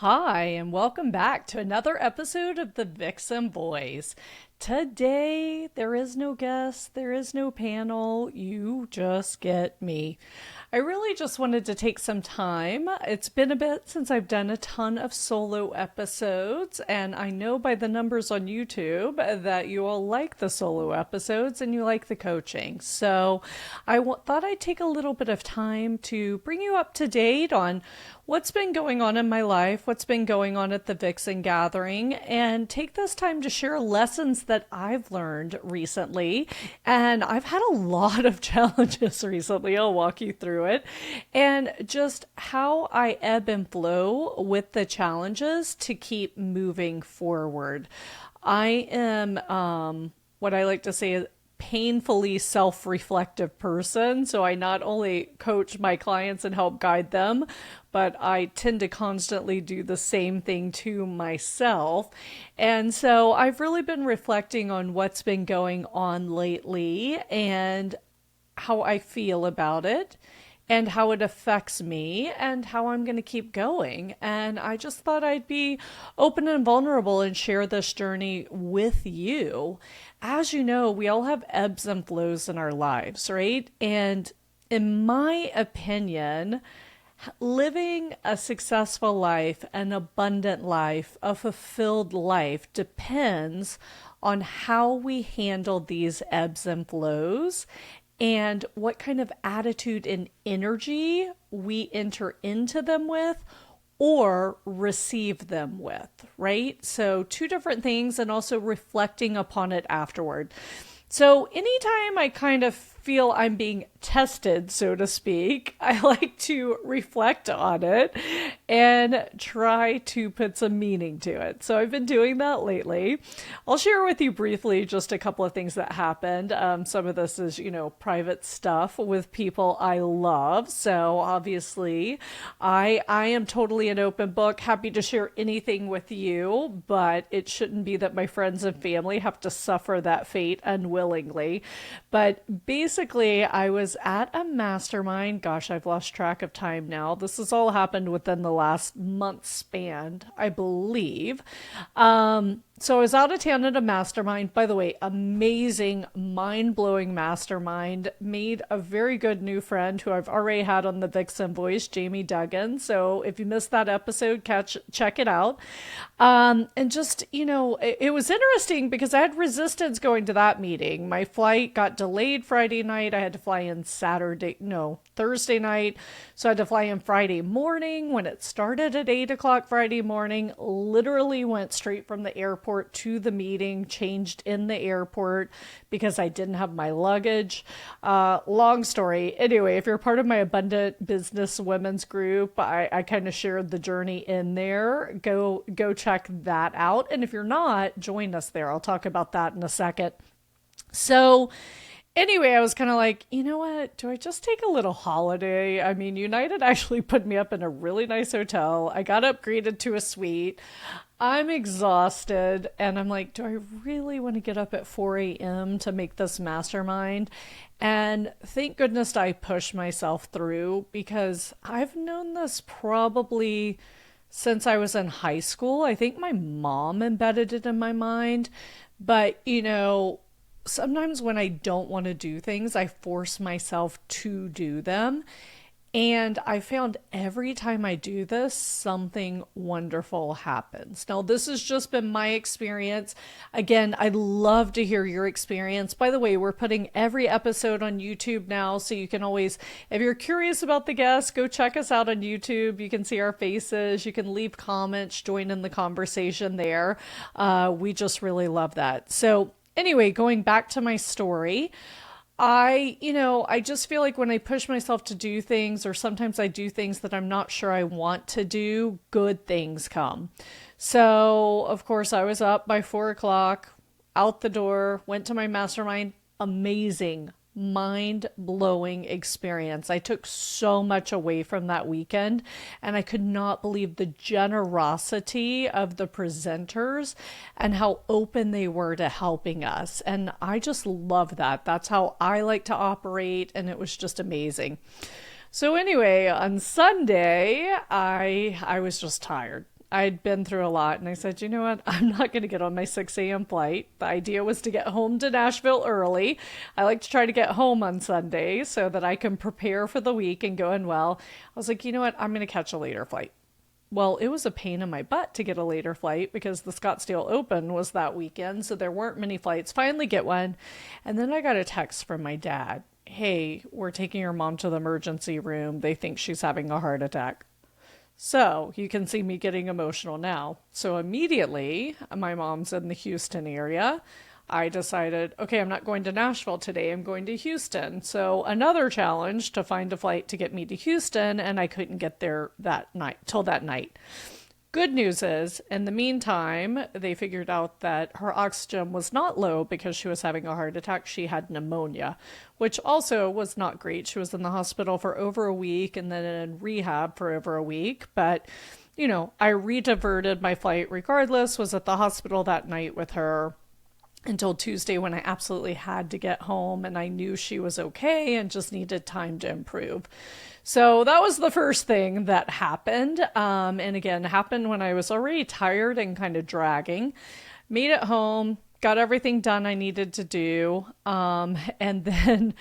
Hi, and welcome back to another episode of the Vixen Boys. Today, there is no guest, there is no panel, you just get me. I really just wanted to take some time. It's been a bit since I've done a ton of solo episodes, and I know by the numbers on YouTube that you all like the solo episodes and you like the coaching. So thought I'd take a little bit of time to bring you up to date on what's been going on in my life, what's been going on at the Vixen Gathering, and take this time to share lessons that I've learned recently. And I've had a lot of challenges recently. I'll walk you through it. And just how I ebb and flow with the challenges to keep moving forward. I am what I like to say is painfully self-reflective person. So I not only coach my clients and help guide them, but I tend to constantly do the same thing to myself. And so I've really been reflecting on what's been going on lately and how I feel about it and how it affects me and how I'm going to keep going. And I just thought I'd be open and vulnerable and share this journey with you. As you know, we all have ebbs and flows in our lives, right? And in my opinion, living a successful life, an abundant life, a fulfilled life depends on how we handle these ebbs and flows and what kind of attitude and energy we enter into them with or receive them with, right? So, two different things, and also reflecting upon it afterward. So, anytime I kind of feel I'm being tested, so to speak, I like to reflect on it and try to put some meaning to it. So I've been doing that lately. I'll share with you briefly just a couple of things that happened. Some of this is, private stuff with people I love. So obviously, I am totally an open book, happy to share anything with you, but it shouldn't be that my friends and family have to suffer that fate unwillingly. But basically, I was at a mastermind. Gosh, I've lost track of time now. This has all happened within the last month span, I believe. So I was out of town at a mastermind. By the way, amazing, mind-blowing mastermind. Made a very good new friend who I've already had on the Vixen Voice, Jamie Duggan. So if you missed that episode, check it out. And just, it was interesting because I had resistance going to that meeting. My flight got delayed Friday night. I had to fly in Thursday night. So I had to fly in Friday morning when it started at 8 o'clock Friday morning. Literally went straight from the airport to the meeting, changed in the airport because I didn't have my luggage. Long story. Anyway, if you're part of my Abundant Business Women's group, I kind of shared the journey in there. Go check that out. And if you're not, join us there. I'll talk about that in a second. So anyway, I was kind of like, you know what? Do I just take a little holiday? I mean, United actually put me up in a really nice hotel. I got upgraded to a suite. I'm exhausted. And I'm like, do I really want to get up at 4 a.m. to make this mastermind? And thank goodness I pushed myself through because I've known this probably since I was in high school. I think my mom embedded it in my mind. But, sometimes when I don't want to do things, I force myself to do them. And I found every time I do this, something wonderful happens. Now, this has just been my experience. Again, I'd love to hear your experience. By the way, we're putting every episode on YouTube now, so you can always, if you're curious about the guests, go check us out on YouTube. You can see our faces. You can leave comments, join in the conversation there. We just really love that. So anyway, going back to my story, I just feel like when I push myself to do things, or sometimes I do things that I'm not sure I want to do, good things come. So, of course, I was up by 4 o'clock, out the door, went to my mastermind. Amazing, mind-blowing experience. I took so much away from that weekend, and I could not believe the generosity of the presenters and how open they were to helping us. And I just love that. That's how I like to operate, and it was just amazing. So anyway, on Sunday, I was just tired. I'd been through a lot, and I said, you know what? I'm not going to get on my 6 a.m. flight. The idea was to get home to Nashville early. I like to try to get home on Sunday so that I can prepare for the week and go in well. I was like, you know what? I'm going to catch a later flight. Well, it was a pain in my butt to get a later flight because the Scottsdale Open was that weekend, so there weren't many flights. Finally get one, and then I got a text from my dad. Hey, we're taking your mom to the emergency room. They think she's having a heart attack. So you can see me getting emotional now. So immediately, my mom's in the Houston area. I decided, okay, I'm not going to Nashville today. I'm going to Houston. So another challenge to find a flight to get me to Houston, and I couldn't get there that night, till that night. Good news is, in the meantime, they figured out that her oxygen was not low because she was having a heart attack. She had pneumonia, which also was not great. She was in the hospital for over a week and then in rehab for over a week. But, you know, I re-diverted my flight regardless, was at the hospital that night with her until Tuesday when I absolutely had to get home, and I knew she was okay and just needed time to improve. So that was the first thing that happened. And again, happened when I was already tired and kind of dragging. Made it home, got everything done I needed to do. And then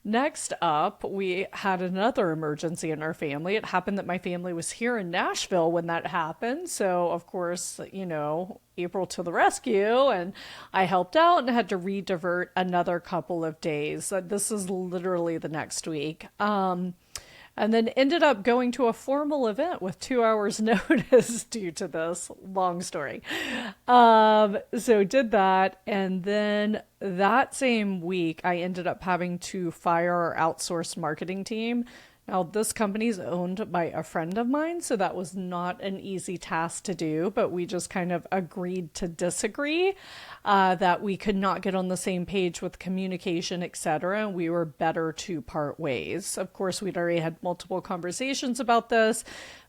next up, we had another emergency in our family. It happened that my family was here in Nashville when that happened. So, of course, you know, April to the rescue, and I helped out and had to re-divert another couple of days. This is literally the next week. And then ended up going to a formal event with 2 hours notice due to this. Long story. So did that. And then that same week, I ended up having to fire our outsourced marketing team. Now, this company is owned by a friend of mine, so that was not an easy task to do, but we just kind of agreed to disagree, that we could not get on the same page with communication, etc., and we were better to part ways. Of course, we'd already had multiple conversations about this,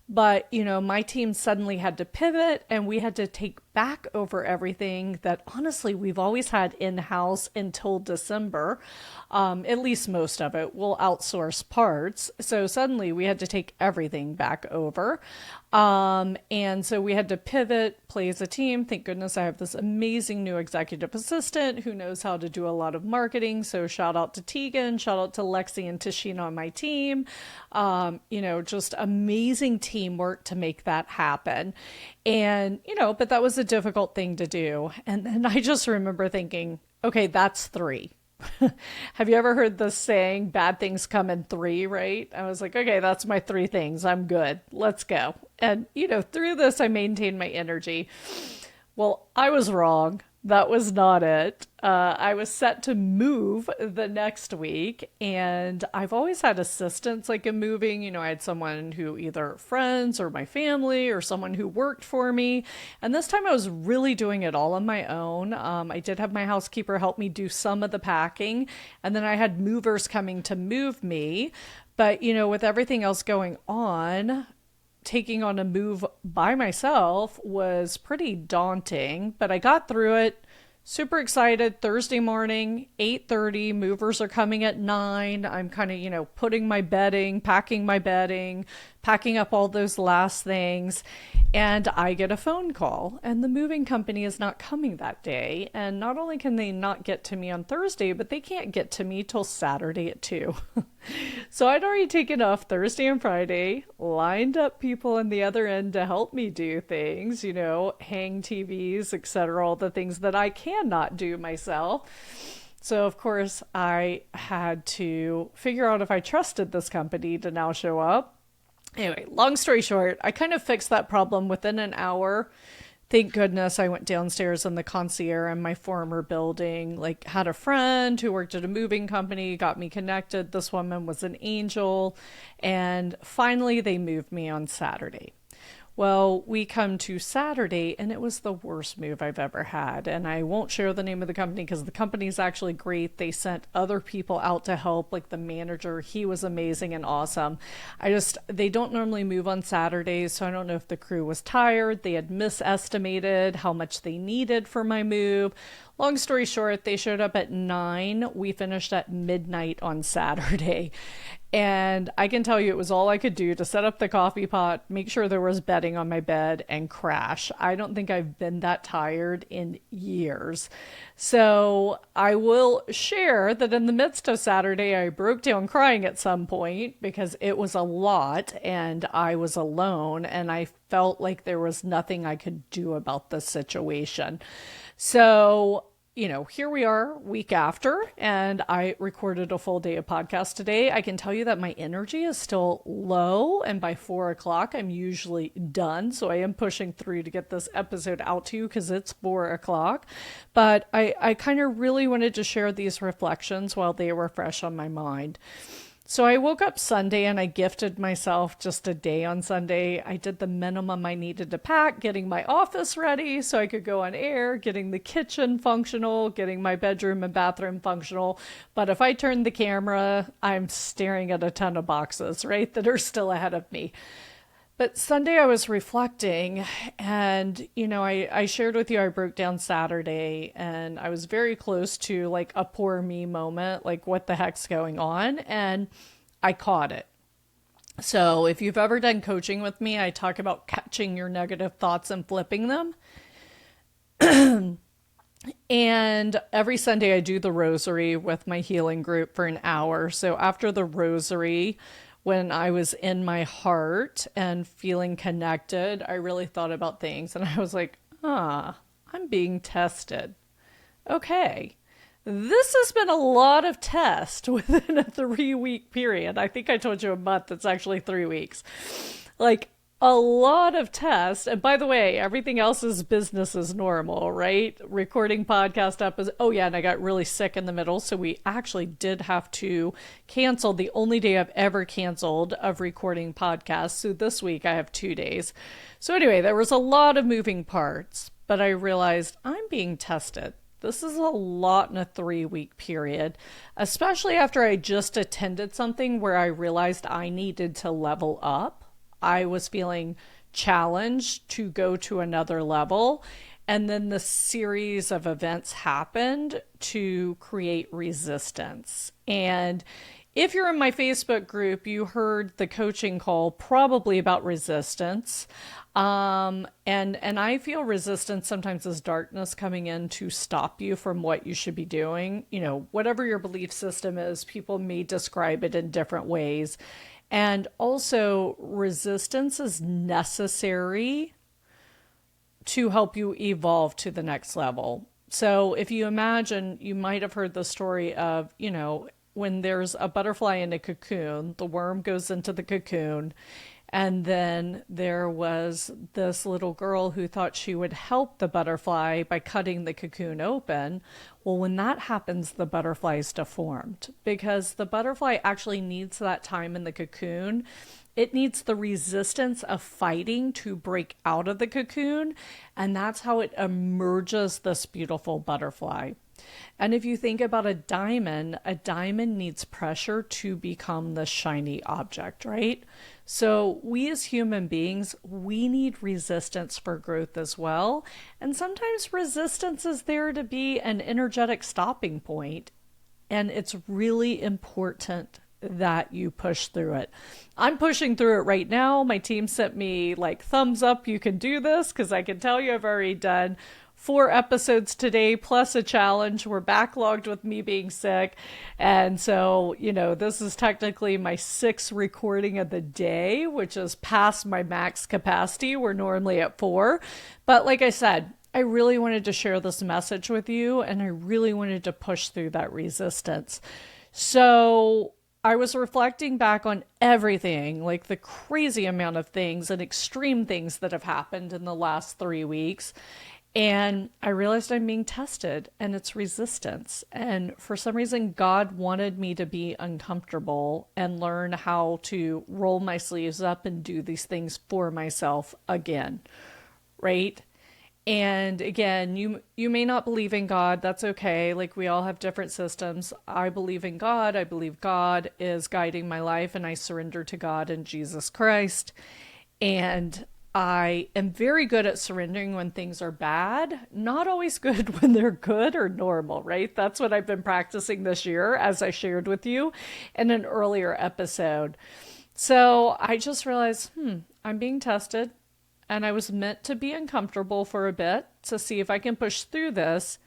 but, you know, my team suddenly had to pivot and we had to take back over everything that honestly we've always had in-house until December. At least most of it. We'll outsource parts. So suddenly we had to take everything back over. And so we had to pivot, play as a team. Thank goodness I have this amazing new executive assistant who knows how to do a lot of marketing. So shout out to Tegan, shout out to Lexi and Tashina on my team. You know, just amazing teamwork to make that happen. And, you know, but that was a difficult thing to do. And then I just remember thinking, okay, that's 3. Have you ever heard the saying, bad things come in 3, right? I was like, okay, that's my 3 things. I'm good. Let's go. And, you know, through this, I maintained my energy. Well, I was wrong. That was not it. I was set to move the next week, and I've always had assistants like in moving. You know, I had someone who either friends or my family or someone who worked for me. And this time I was really doing it all on my own. I did have my housekeeper help me do some of the packing, and then I had movers coming to move me. But, you know, with everything else going on, taking on a move by myself was pretty daunting, but I got through it. Super excited. Thursday morning, 8:30, movers are coming at 9. I'm kind of, you know, putting my bedding, packing my bedding, packing up all those last things. And I get a phone call, and the moving company is not coming that day. And not only can they not get to me on Thursday, but they can't get to me till Saturday at 2. So I'd already taken off Thursday and Friday, lined up people on the other end to help me do things, you know, hang TVs, etc., all the things that I cannot do myself. So, of course, I had to figure out if I trusted this company to now show up. Anyway, long story short, I kind of fixed that problem within an hour. Thank goodness I went downstairs in the concierge in my former building, like had a friend who worked at a moving company, got me connected. This woman was an angel. And finally, they moved me on Saturday. Well, we come to Saturday, and it was the worst move I've ever had. And I won't share the name of the company because the company's actually great. They sent other people out to help, like the manager. He was amazing and awesome. They don't normally move on Saturdays, so I don't know if the crew was tired. They had misestimated how much they needed for my move. Long story short, they showed up at 9. We finished at midnight on Saturday. And I can tell you it was all I could do to set up the coffee pot, make sure there was bedding on my bed, and crash. I don't think I've been that tired in years. So I will share that in the midst of Saturday, I broke down crying at some point because it was a lot and I was alone and I felt like there was nothing I could do about the situation. So here we are week after, and I recorded a full day of podcast today. I can tell you that my energy is still low, and by 4 o'clock, I'm usually done. So I am pushing through to get this episode out to you because it's 4 o'clock. But I kind of really wanted to share these reflections while they were fresh on my mind. So I woke up Sunday and I gifted myself just a day on Sunday. I did the minimum I needed to pack, getting my office ready so I could go on air, getting the kitchen functional, getting my bedroom and bathroom functional. But if I turn the camera, I'm staring at a ton of boxes, right, that are still ahead of me. But Sunday I was reflecting and, I shared with you, I broke down Saturday and I was very close to like a poor me moment, like what the heck's going on? And I caught it. So if you've ever done coaching with me, I talk about catching your negative thoughts and flipping them. And every Sunday I do the rosary with my healing group for an hour. So after the rosary, when I was in my heart and feeling connected, I really thought about things and I was like, I'm being tested. Okay. This has been a lot of test within a 3-week period. I think I told you a month. It's actually 3 weeks. Like a lot of tests. And by the way, everything else is business as normal, right? Recording podcast episodes. Oh yeah, and I got really sick in the middle. So we actually did have to cancel the only day I've ever canceled of recording podcasts. So this week I have 2 days. So anyway, there was a lot of moving parts, but I realized I'm being tested. This is a lot in a 3-week period, especially after I just attended something where I realized I needed to level up. I was feeling challenged to go to another level. And then the series of events happened to create resistance. And if you're in my Facebook group, you heard the coaching call probably about resistance. And I feel resistance sometimes is darkness coming in to stop you from what you should be doing. Whatever your belief system is, people may describe it in different ways. And also, resistance is necessary to help you evolve to the next level. So if you imagine, you might have heard the story of, when there's a butterfly in a cocoon, the worm goes into the cocoon. And then there was this little girl who thought she would help the butterfly by cutting the cocoon open. Well, when that happens, the butterfly is deformed because the butterfly actually needs that time in the cocoon. It needs the resistance of fighting to break out of the cocoon. And that's how it emerges this beautiful butterfly. And if you think about a diamond needs pressure to become the shiny object, right? So we as human beings, we need resistance for growth as well. And sometimes resistance is there to be an energetic stopping point. And it's really important that you push through it. I'm pushing through it right now. My team sent me like thumbs up, you can do this, because I can tell you I've already done 4 episodes today, plus a challenge. We're backlogged with me being sick. And so, this is technically my 6th recording of the day, which is past my max capacity. We're normally at 4. But like I said, I really wanted to share this message with you, and I really wanted to push through that resistance. So I was reflecting back on everything, like the crazy amount of things and extreme things that have happened in the last 3 weeks. And I realized I'm being tested, and it's resistance. And for some reason, God wanted me to be uncomfortable and learn how to roll my sleeves up and do these things for myself again, right? And again, you may not believe in God. That's okay. Like, we all have different systems. I believe in God. I believe God is guiding my life, and I surrender to God and Jesus Christ. And I am very good at surrendering when things are bad, not always good when they're good or normal, right? That's what I've been practicing this year, as I shared with you in an earlier episode. So I just realized, I'm being tested and I was meant to be uncomfortable for a bit to see if I can push through this.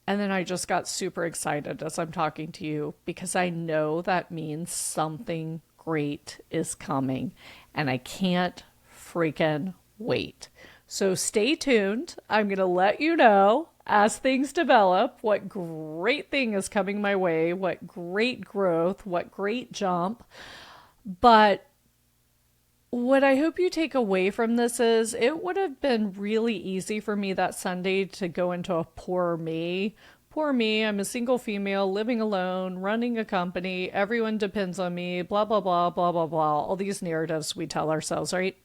And then I just got super excited as I'm talking to you because I know that means something great is coming and I can't freaking wait. So stay tuned. I'm going to let you know as things develop what great thing is coming my way, what great growth, what great jump. But what I hope you take away from this is it would have been really easy for me that Sunday to go into a poor me. Poor me, I'm a single female living alone, running a company, everyone depends on me, blah, blah, blah, blah, blah, blah. All these narratives we tell ourselves, right?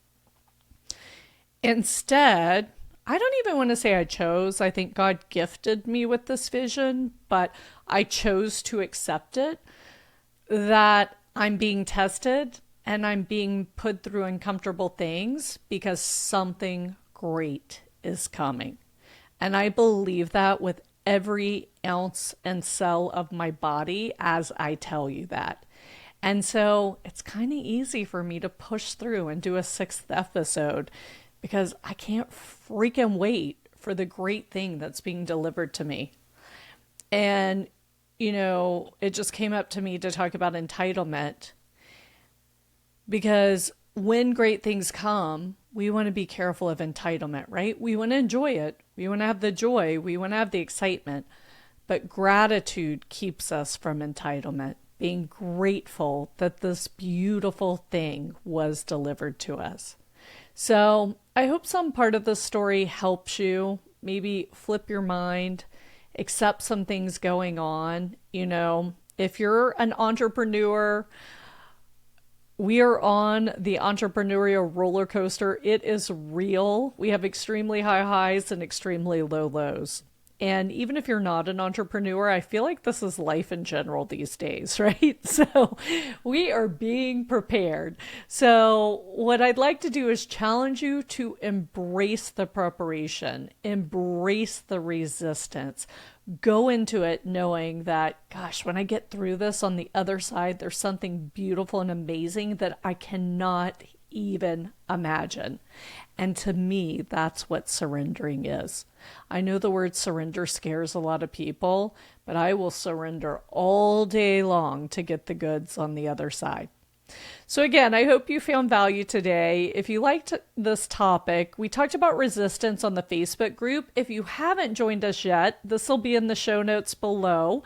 Instead, I don't even want to say I chose. I think God gifted me with this vision, but I chose to accept it, that I'm being tested and I'm being put through uncomfortable things because something great is coming. And I believe that with every ounce and cell of my body as I tell you that. And so it's kind of easy for me to push through and do a sixth episode because I can't freaking wait for the great thing that's being delivered to me. And, it just came up to me to talk about entitlement because when great things come, we want to be careful of entitlement, right? We want to enjoy it. We want to have the joy. We want to have the excitement. But gratitude keeps us from entitlement, being grateful that this beautiful thing was delivered to us. So I hope some part of this story helps you, maybe flip your mind, accept some things going on. If you're an entrepreneur, we are on the entrepreneurial roller coaster. It is real. We have extremely high highs and extremely low lows. And even if you're not an entrepreneur, I feel like this is life in general these days, right? So we are being prepared. So what I'd like to do is challenge you to embrace the preparation, embrace the resistance, go into it knowing that, gosh, when I get through this on the other side, there's something beautiful and amazing that I cannot even imagine. And to me, that's what surrendering is. I know the word surrender scares a lot of people, but I will surrender all day long to get the goods on the other side. So again, I hope you found value today. If you liked this topic, we talked about resistance on the Facebook group. If you haven't joined us yet, this will be in the show notes below.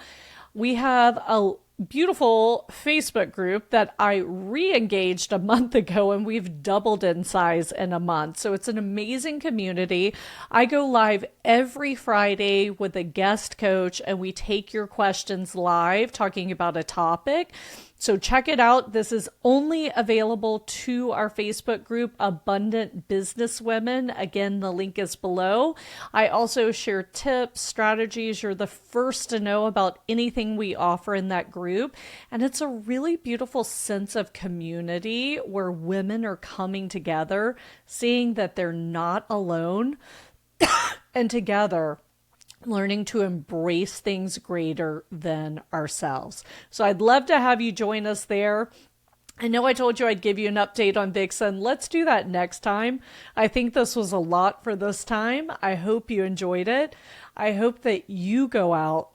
We have a beautiful Facebook group that I re-engaged a month ago and we've doubled in size in a month. So it's an amazing community. I go live every Friday with a guest coach and we take your questions live talking about a topic. So check it out. This is only available to our Facebook group, Abundant Business Women. Again, the link is below. I also share tips, strategies. You're the first to know about anything we offer in that group. And it's a really beautiful sense of community where women are coming together, seeing that they're not alone and together learning to embrace things greater than ourselves. So I'd love to have you join us there. I know I told you I'd give you an update on Vixen. Let's do that next time. I think this was a lot for this time. I hope you enjoyed it. I hope that you go out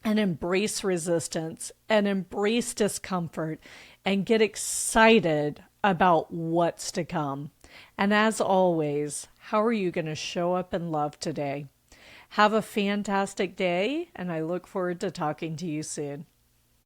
and embrace resistance and embrace discomfort and get excited about what's to come. And as always, how are you going to show up in love today? Have a fantastic day, and I look forward to talking to you soon.